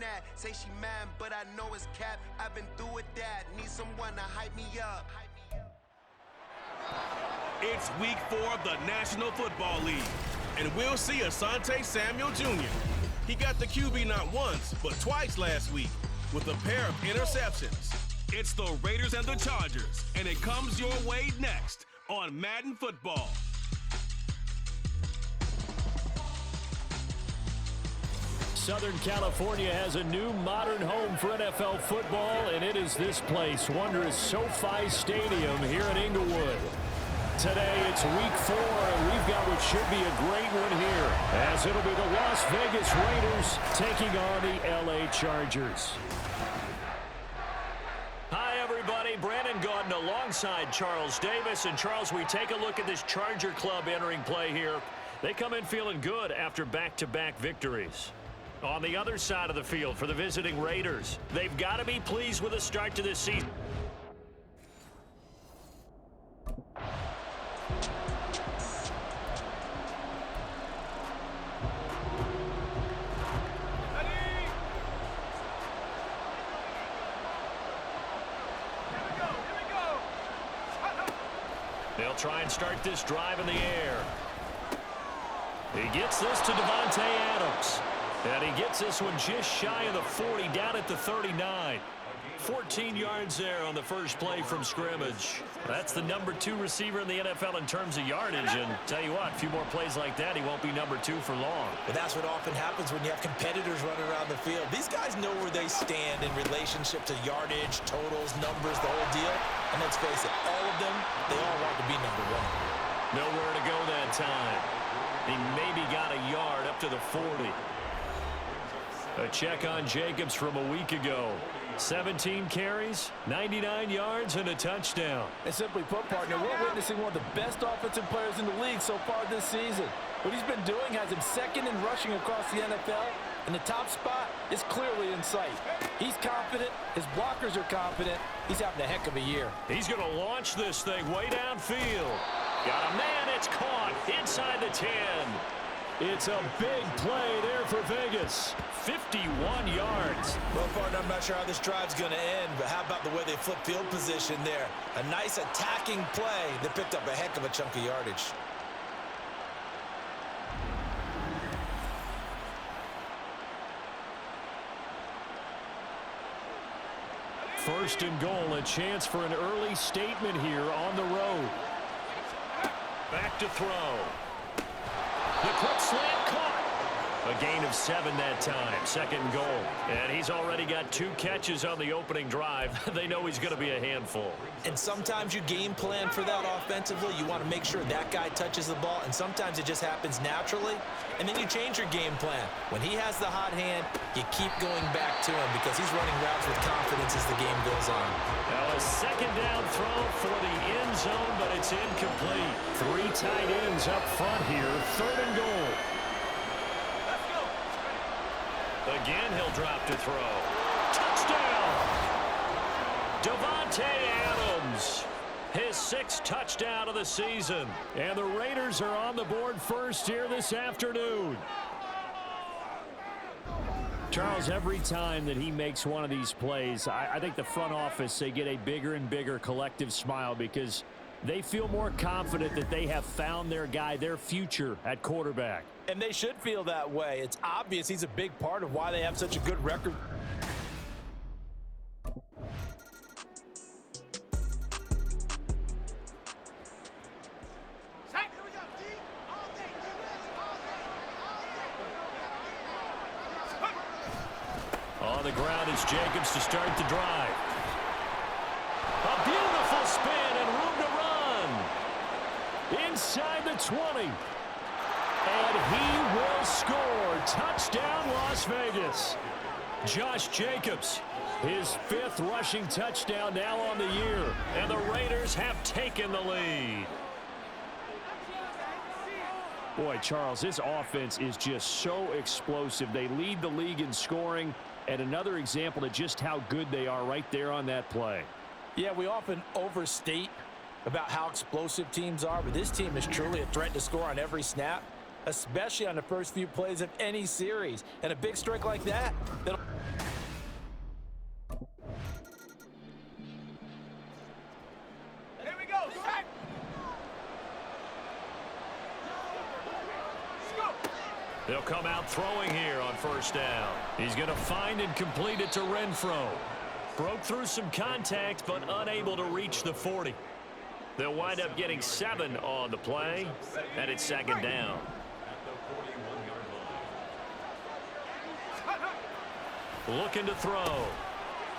that. Say she mad, but I know it's cap. I've been through with that. Need someone to hype me up. It's week 4 of the National Football League, and we'll see Asante Samuel Jr. He got the QB not once, but twice last week with a pair of interceptions. It's the Raiders and the Chargers, and it comes your way next on Madden Football. Southern California has a new modern home for NFL football, and it is this place, wondrous SoFi Stadium here in Inglewood. Today, it's week 4, and we've got what should be a great one here, as it'll be the Las Vegas Raiders taking on the LA Chargers. Hi, everybody. Brandon Gaudin alongside Charles Davis. And, Charles, we take a look at this Charger club entering play here. They come in feeling good after back-to-back victories. On the other side of the field for the visiting Raiders, they've got to be pleased with the start to this season. They'll try and start this drive in the air. He gets this to Davante Adams. And he gets this one just shy of the 40, down at the 39. 14 yards there on the first play from scrimmage. That's the number 2 receiver in the NFL in terms of yardage. And tell you what, a few more plays like that, he won't be number 2 for long. But that's what often happens when you have competitors running around the field. These guys know where they stand in relationship to yardage, totals, numbers, the whole deal. And let's face it, all of them, they all want to be number 1. Nowhere to go that time. He maybe got a yard up to the 40. A check on Jacobs from a week ago. 17 carries, 99 yards, and a touchdown. And simply put, partner, we're witnessing one of the best offensive players in the league so far this season. What he's been doing has him second in rushing across the NFL, and the top spot is clearly in sight. He's confident. His blockers are confident. He's having a heck of a year. He's going to launch this thing way downfield. Got a man. It's caught inside the 10. It's a big play there for Vegas. 51 yards. Well, partner, I'm not sure how this drive's going to end, but how about the way they flip field position there? A nice attacking play that picked up a heck of a chunk of yardage. First and goal, a chance for an early statement here on the road. Back to throw. The quick slant caught. A gain of 7 that time. Second and goal. And he's already got 2 catches on the opening drive. They know he's going to be a handful. And sometimes you game plan for that offensively. You want to make sure that guy touches the ball. And sometimes it just happens naturally. And then you change your game plan. When he has the hot hand, you keep going back to him because he's running routes with confidence as the game goes on. Now a second down throw for the end zone, but it's incomplete. 3 tight ends up front here. Third and goal. Again, he'll drop to throw. Touchdown! Davante Adams. His 6th touchdown of the season. And the Raiders are on the board first here this afternoon. Charles, every time that he makes one of these plays, I think the front office, they get a bigger and bigger collective smile because they feel more confident that they have found their guy, their future at quarterback. And they should feel that way. It's obvious he's a big part of why they have such a good record. On the ground is Jacobs to start the drive. A beautiful spin and room to run. Inside the 20. And he will score. Touchdown, Las Vegas. Josh Jacobs, his 5th rushing touchdown now on the year. And the Raiders have taken the lead. Boy, Charles, this offense is just so explosive. They lead the league in scoring. And another example of just how good they are right there on that play. Yeah, we often overstate about how explosive teams are, but this team is truly a threat to score on every snap. especially on the first few plays of any series. And a big strike like that, that'll... Here we go, set! They'll come out throwing here on first down. He's going to find and complete it to Renfro. Broke through some contact, but unable to reach the 40. They'll wind up getting 7 on the play, and it's second down. Looking to throw.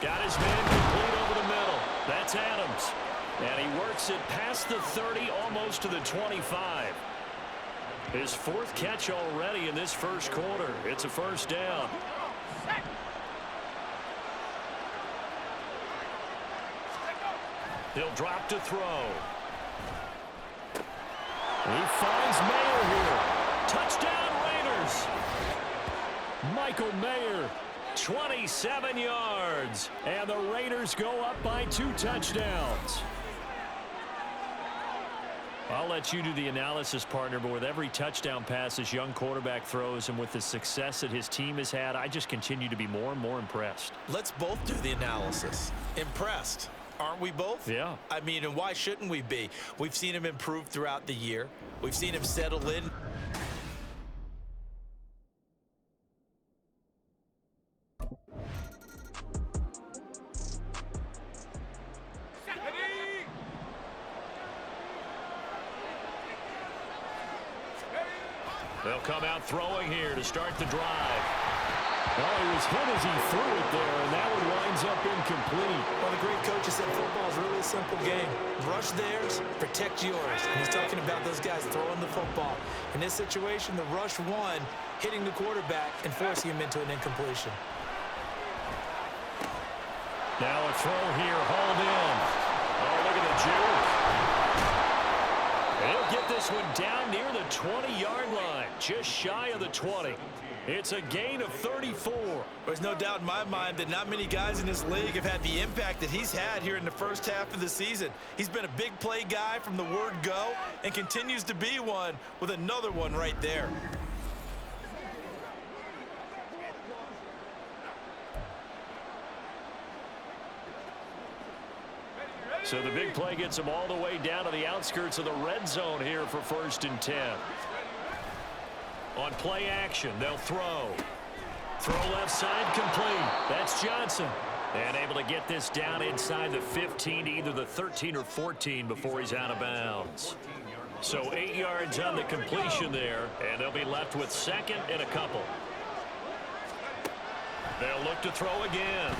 Got his man complete over the middle. That's Adams. And he works it past the 30, almost to the 25. His 4th catch already in this first quarter. It's a first down. He'll drop to throw. He finds Mayer here. Touchdown Raiders. Michael Mayer, 27 yards. And the Raiders go up by 2 touchdowns. I'll let you do the analysis, partner, but with every touchdown pass this young quarterback throws and with the success that his team has had, I just continue to be more and more impressed. Let's both do the analysis. Impressed. Aren't we both? Yeah. I mean, and why shouldn't we be? We've seen him improve throughout the year. We've seen him settle in. They'll come out throwing here to start the drive. Well, he was hit as he threw it there, and that one winds up incomplete. Well, the great coach has said football is really a simple game. Rush theirs, protect yours. And he's talking about those guys throwing the football. In this situation, the rush won, hitting the quarterback and forcing him into an incompletion. Now a throw here, hauled in. Oh, look at the juke. He'll get this one down near the 20-yard line, just shy of the 20. It's a gain of 34. There's no doubt in my mind that not many guys in this league have had the impact that he's had here in the first half of the season. He's been a big play guy from the word go and continues to be one with another one right there. So the big play gets him all the way down to the outskirts of the red zone here for 1st and 10. On play action, they'll throw. Throw left side complete. That's Johnson. And able to get this down inside the 15, either the 13 or 14 before he's out of bounds. So 8 yards on the completion there, and they'll be left with 2nd and a couple. They'll look to throw again.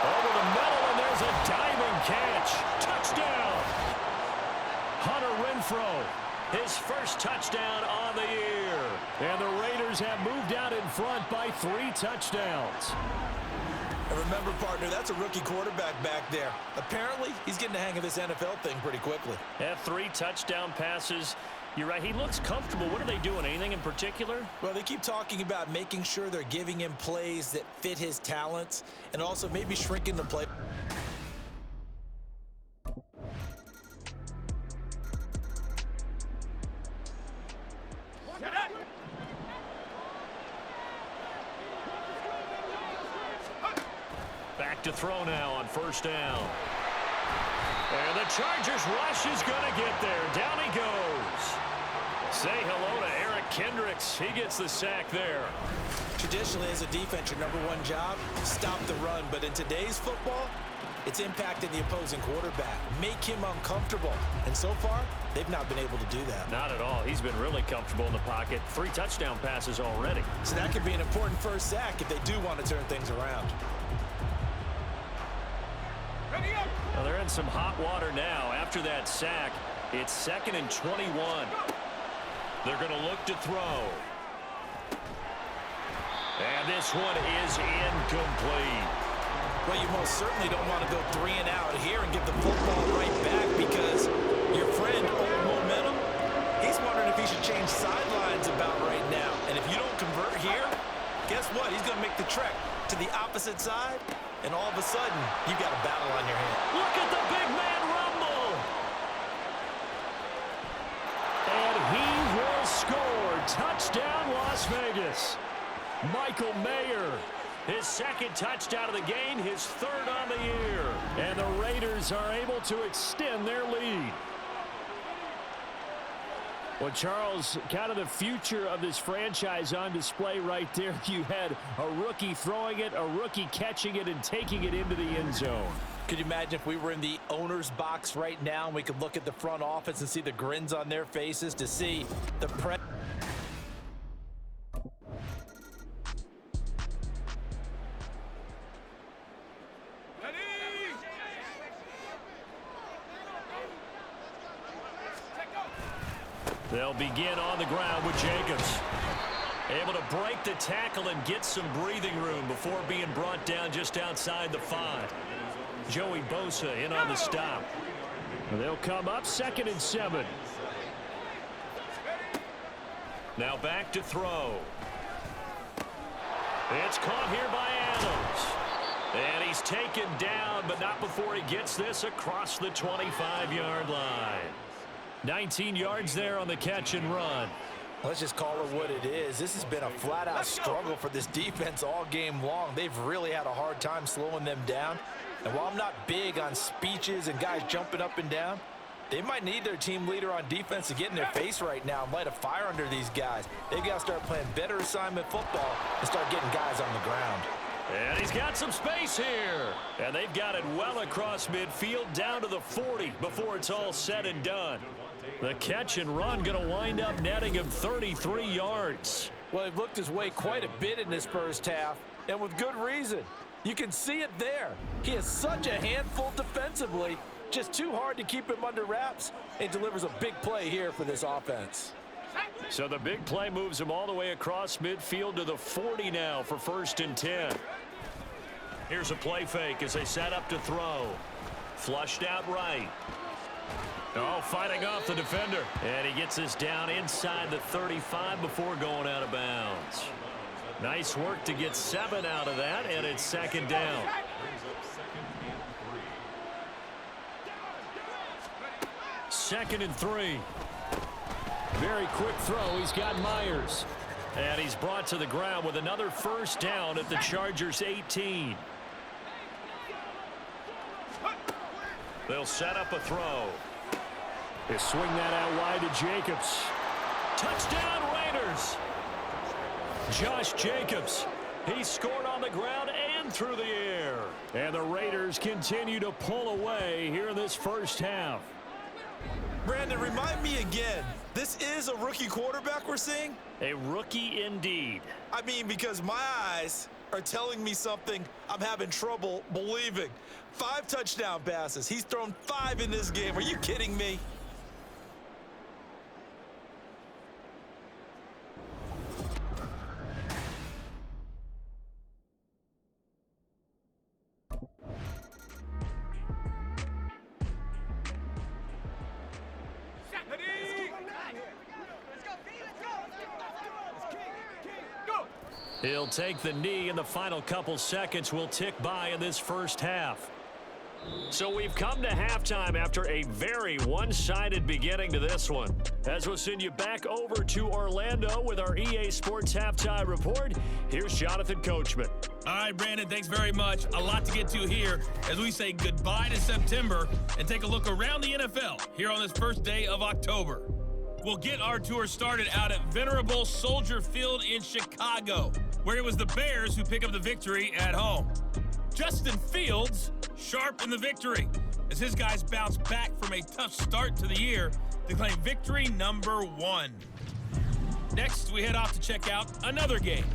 Over the middle, and there's a diving catch. Touchdown. Hunter Renfro, his first touchdown on the year. And the Raiders have moved out in front by 3 touchdowns. And remember, partner, that's a rookie quarterback back there. Apparently, he's getting the hang of this NFL thing pretty quickly. Yeah, 3 touchdown passes. You're right, he looks comfortable. What are they doing? Anything in particular? Well, they keep talking about making sure they're giving him plays that fit his talents and also maybe shrinking the play. Back to throw now on 1st down. And the Chargers rush is going to get there. Down he goes. Say hello to Eric Kendricks. He gets the sack there. Traditionally, as a defense, your #1 job, stop the run. But in today's football, it's impacting the opposing quarterback. Make him uncomfortable. And so far, they've not been able to do that. Not at all. He's been really comfortable in the pocket. 3 touchdown passes already. So that could be an important first sack if they do want to turn things around. Well, they're in some hot water now. After that sack, it's 2nd and 21. They're going to look to throw. And this one is incomplete. Well, you most certainly don't want to go 3 and out here and give the football right back because your friend, Old Momentum, he's wondering if he should change sidelines about right now. And if you don't convert here, guess what? He's going to make the trek to the opposite side, and all of a sudden, you've got a battle on your hands. Look at the big man rumble. And he will Touchdown, Las Vegas. Michael Mayer, his second touchdown of the game, his third on the year. And the Raiders are able to extend their lead. Well, Charles, kind of the future of this franchise on display right there. You had a rookie throwing it, a rookie catching it, and taking it into the end zone. Could you imagine if we were in the owner's box right now and we could look at the front office and see the grins on their faces to see the press? They'll begin on the ground with Jacobs. Able to break the tackle and get some breathing room before being brought down just outside the 5. Joey Bosa in on the stop. They'll come up 2nd and 7. Now back to throw. It's caught here by Adams. And he's taken down, but not before he gets this across the 25-yard line. 19 yards there on the catch and run. Let's just call it what it is. This has been a flat-out struggle for this defense all game long. They've really had a hard time slowing them down. And while I'm not big on speeches and guys jumping up and down, they might need their team leader on defense to get in their face right now and light a fire under these guys. They've got to start playing better assignment football and start getting guys on the ground. And he's got some space here. And they've got it well across midfield down to the 40 before it's all said and done. The catch and run going to wind up netting him 33 yards. Well, they've looked his way quite a bit in this first half, and with good reason. You can see it there. He is such a handful defensively, just too hard to keep him under wraps, and delivers a big play here for this offense. So the big play moves him all the way across midfield to the 40 now for 1st and 10. Here's a play fake as they set up to throw. Flushed out right. Oh, fighting off the defender. And he gets this down inside the 35 before going out of bounds. Nice work to get 7 out of that, and it's 2nd down. Second and 3. Very quick throw. He's got Myers. And he's brought to the ground with another 1st down at the Chargers' 18. They'll set up a throw. They swing that out wide to Jacobs. Touchdown, Raiders! Josh Jacobs. He scored on the ground and through the air. And the Raiders continue to pull away here in this first half. Brandon, remind me again, this is a rookie quarterback we're seeing? A rookie indeed. I mean, because my eyes are telling me something I'm having trouble believing. 5 touchdown passes. He's thrown 5 in this game. Are you kidding me? He'll take the knee, and the final couple seconds will tick by in this first half. So we've come to halftime after a very one-sided beginning to this one. As we'll send you back over to Orlando with our EA Sports Halftime Report, here's Jonathan Coachman. All right, Brandon, thanks very much. A lot to get to here as we say goodbye to September and take a look around the NFL here on this first day of October. We'll get our tour started out at venerable Soldier Field in Chicago, where it was the Bears who pick up the victory at home. Justin Fields sharp in the victory as his guys bounce back from a tough start to the year to claim victory number 1. Next, we head off to check out another game,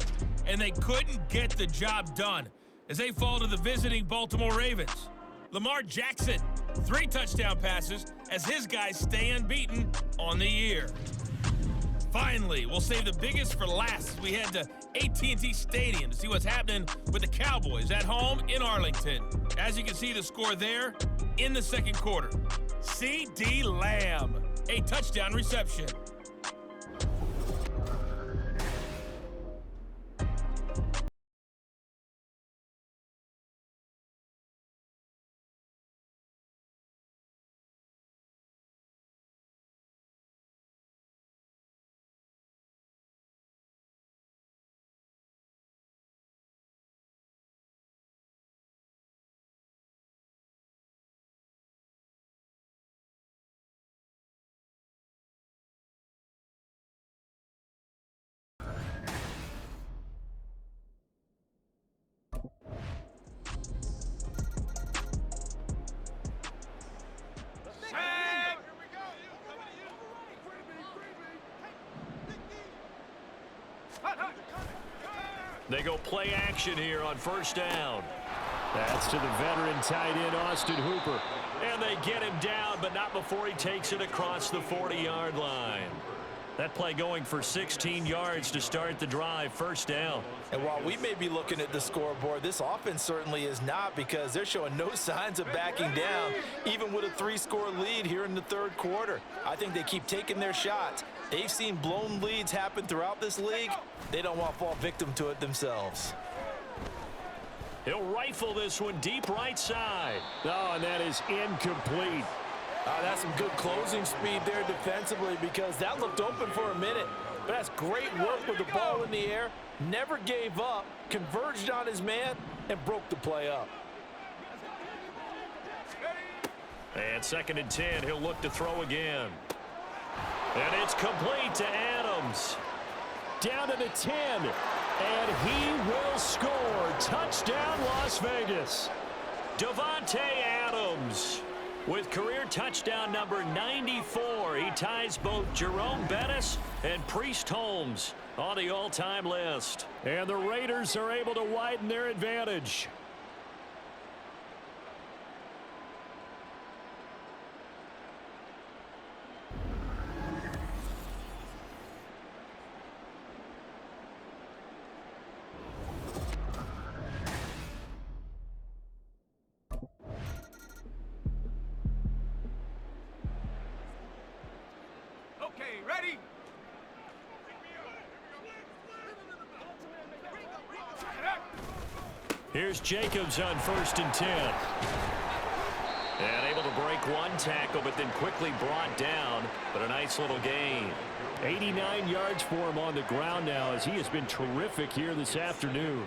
and they couldn't get the job done as they fall to the visiting Baltimore Ravens. Lamar Jackson, 3 touchdown passes as his guys stay unbeaten on the year. Finally, we'll save the biggest for last as we head to AT&T Stadium to see what's happening with the Cowboys at home in Arlington. As you can see the score there in the second quarter. CeeDee Lamb, a touchdown reception. They go play action here on first down. That's to the veteran tight end, Austin Hooper. And they get him down, but not before he takes it across the 40-yard line. That play going for 16 yards to start the drive, first down. And while we may be looking at the scoreboard, this offense certainly is not, because they're showing no signs of backing down, even with a 3-score lead here in the third quarter. I think they keep taking their shots. They've seen blown leads happen throughout this league. They don't want to fall victim to it themselves. He'll rifle this one deep right side. Oh, and that is incomplete. That's some good closing speed there defensively, because that looked open for a minute. But that's great work with the ball in the air. Never gave up, converged on his man, and broke the play up. And 2nd and 10, he'll look to throw again. And it's complete to Adams. Down to the 10. And he will score. Touchdown, Las Vegas. Davante Adams with career touchdown number 94. He ties both Jerome Bettis and Priest Holmes on the all-time list. And the Raiders are able to widen their advantage. Okay, ready? Here's Jacobs on 1st and 10. And able to break one tackle, but then quickly brought down. But a nice little gain. 89 yards for him on the ground now, as he has been terrific here this afternoon.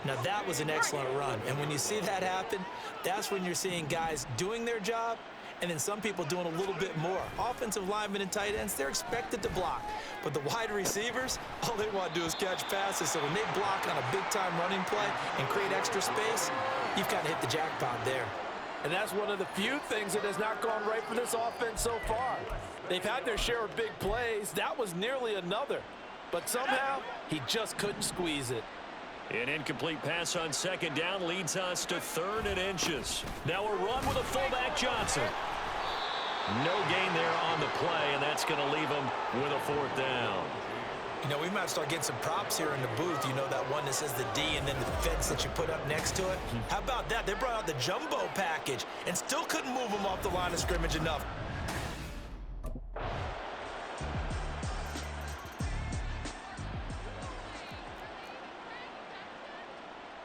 Now that was an excellent run. And when you see that happen, that's when you're seeing guys doing their job, and then some people doing a little bit more. Offensive linemen and tight ends, they're expected to block. But the wide receivers, all they want to do is catch passes. So when they block on a big-time running play and create extra space, you've kind of hit the jackpot there. And that's one of the few things that has not gone right for this offense so far. They've had their share of big plays. That was nearly another. But somehow, he just couldn't squeeze it. An incomplete pass on 2nd down leads us to 3rd and inches. Now a run with a fullback Johnson. No gain there on the play, and that's going to leave him with a 4th down. You know, we might start getting some props here in the booth. You know, that one that says the D and then the fence that you put up next to it. How about that? They brought out the jumbo package and still couldn't move him off the line of scrimmage enough.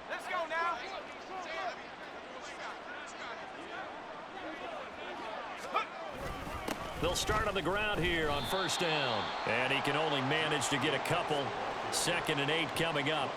Let's go now. They'll start on the ground here on 1st down. And he can only manage to get a couple. 2nd and 8 coming up.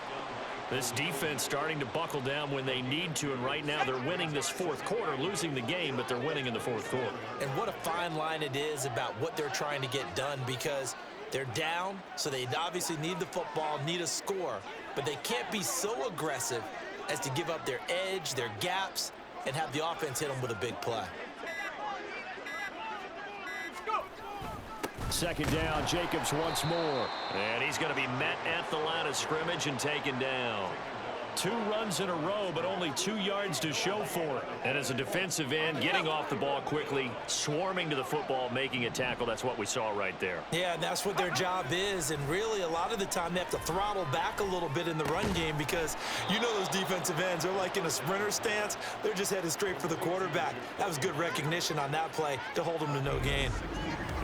This defense starting to buckle down when they need to, and right now they're winning this 4th quarter, losing the game, but they're winning in the 4th quarter. And what a fine line it is about what they're trying to get done, because they're down, so they obviously need the football, need a score, but they can't be so aggressive as to give up their edge, their gaps, and have the offense hit them with a big play. 2nd down, Jacobs once more. And he's going to be met at the line of scrimmage and taken down. 2 runs in a row, but only 2 yards to show for it. And as a defensive end, getting off the ball quickly, swarming to the football, making a tackle, that's what we saw right there. Yeah, and that's what their job is, and really a lot of the time they have to throttle back a little bit in the run game, because you know those defensive ends are like in a sprinter stance. They're just headed straight for the quarterback. That was good recognition on that play to hold them to no gain.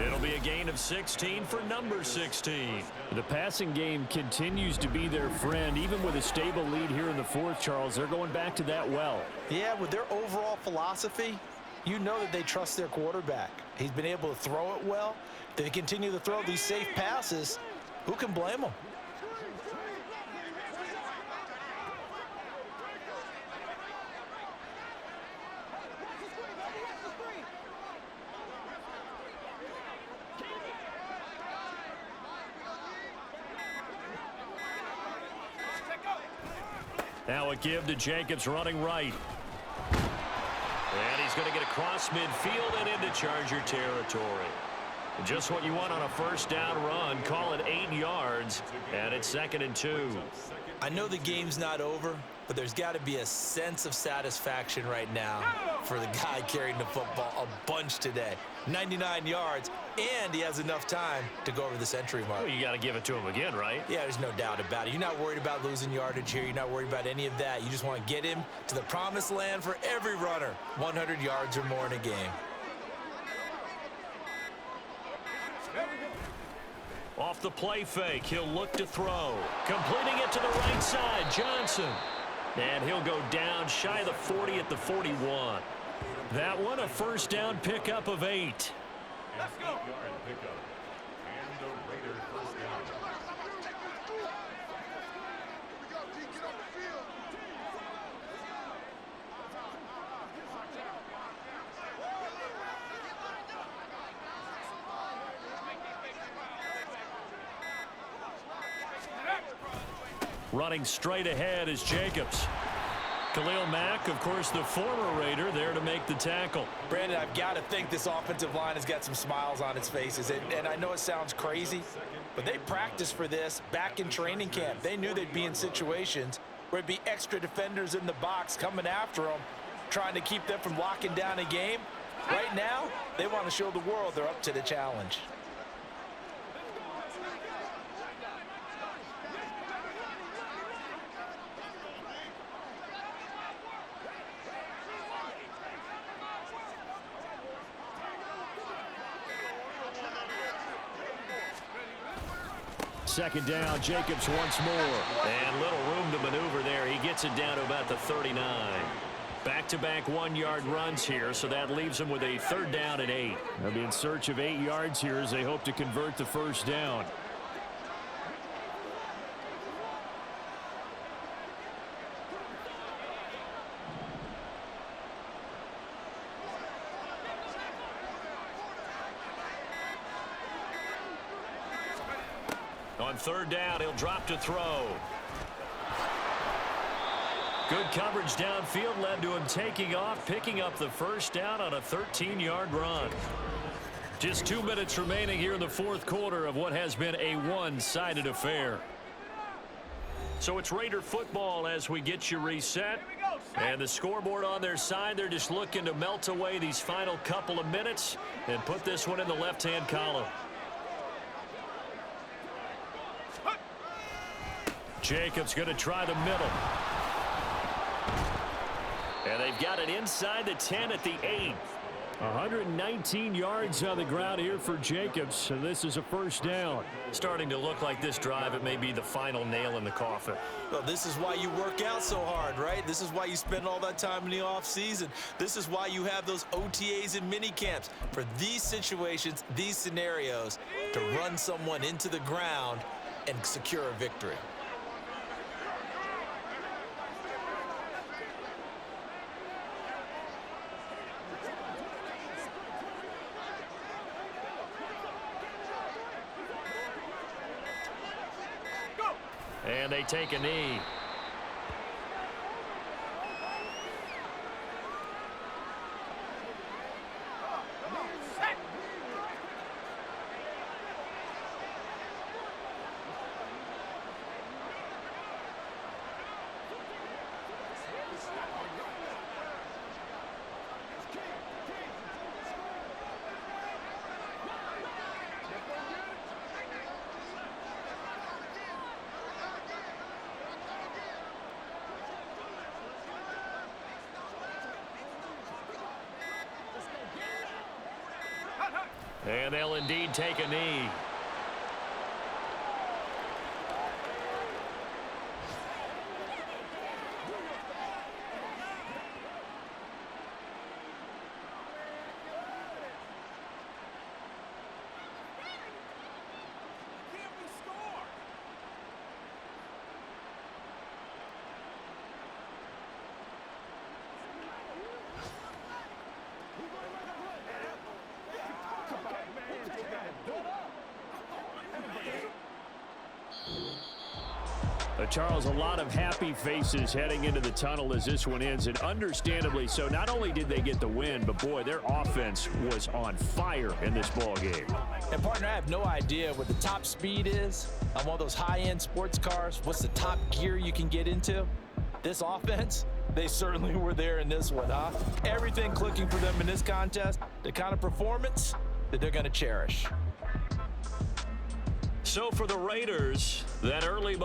It'll be a gain of 16 for number 16. The passing game continues to be their friend. Even with a stable lead here in the 4th, Charles, they're going back to that well. Yeah, with their overall philosophy, you know that they trust their quarterback. He's been able to throw it well. They continue to throw these safe passes. Who can blame them? Now a give to Jacobs running right. And he's going to get across midfield and into Charger territory. Just what you want on a 1st down run. Call it 8 yards, and it's 2nd and 2. I know the game's not over, but there's got to be a sense of satisfaction right now for the guy carrying the football a bunch today. 99 yards, and he has enough time to go over the century mark. Well, you got to give it to him again, right? Yeah, there's no doubt about it. You're not worried about losing yardage here. You're not worried about any of that. You just want to get him to the promised land for every runner, 100 yards or more in a game. Off the play fake, he'll look to throw. Completing it to the right side, Johnson. And he'll go down shy of the 40 at the 41. That one a first down pickup of 8. Let's go. Running straight ahead is Jacobs. Khalil Mack, of course, the former Raider, there to make the tackle. Brandon, I've got to think this offensive line has got some smiles on its faces. And I know it sounds crazy, but they practiced for this back in training camp. They knew they'd be in situations where it'd be extra defenders in the box coming after them, trying to keep them from locking down a game. Right now, they want to show the world they're up to the challenge. Second down, Jacobs once more. And little room to maneuver there. He gets it down to about the 39. Back-to-back 1-yard runs here, so that leaves them with a third down and 8. They'll be in search of 8 yards here as they hope to convert the first down. On third down, he'll drop to throw. Good coverage downfield led to him taking off, picking up the first down on a 13-yard run. Just 2 minutes remaining here in the fourth quarter of what has been a one-sided affair. So it's Raider football as we get you reset. And the scoreboard on their side, they're just looking to melt away these final couple of minutes and put this one in the left-hand column. Jacobs going to try the middle. And they've got it inside the 10 at the 8. 119 yards on the ground here for Jacobs, so this is a first down. Starting to look like this drive, it may be the final nail in the coffin. Well, this is why you work out so hard, right? This is why you spend all that time in the offseason. This is why you have those OTAs and mini camps. For these situations, these scenarios, to run someone into the ground and secure a victory. And they take a knee. And they'll indeed take a knee. Charles, a lot of happy faces heading into the tunnel as this one ends, and understandably so. Not only did they get the win, but boy, their offense was on fire in this ball game. And partner, I have no idea what the top speed is on one of those high-end sports cars. What's the top gear you can get into? This offense, they certainly were there in this one, huh? Everything clicking for them in this contest, the kind of performance that they're going to cherish. So for the Raiders, that early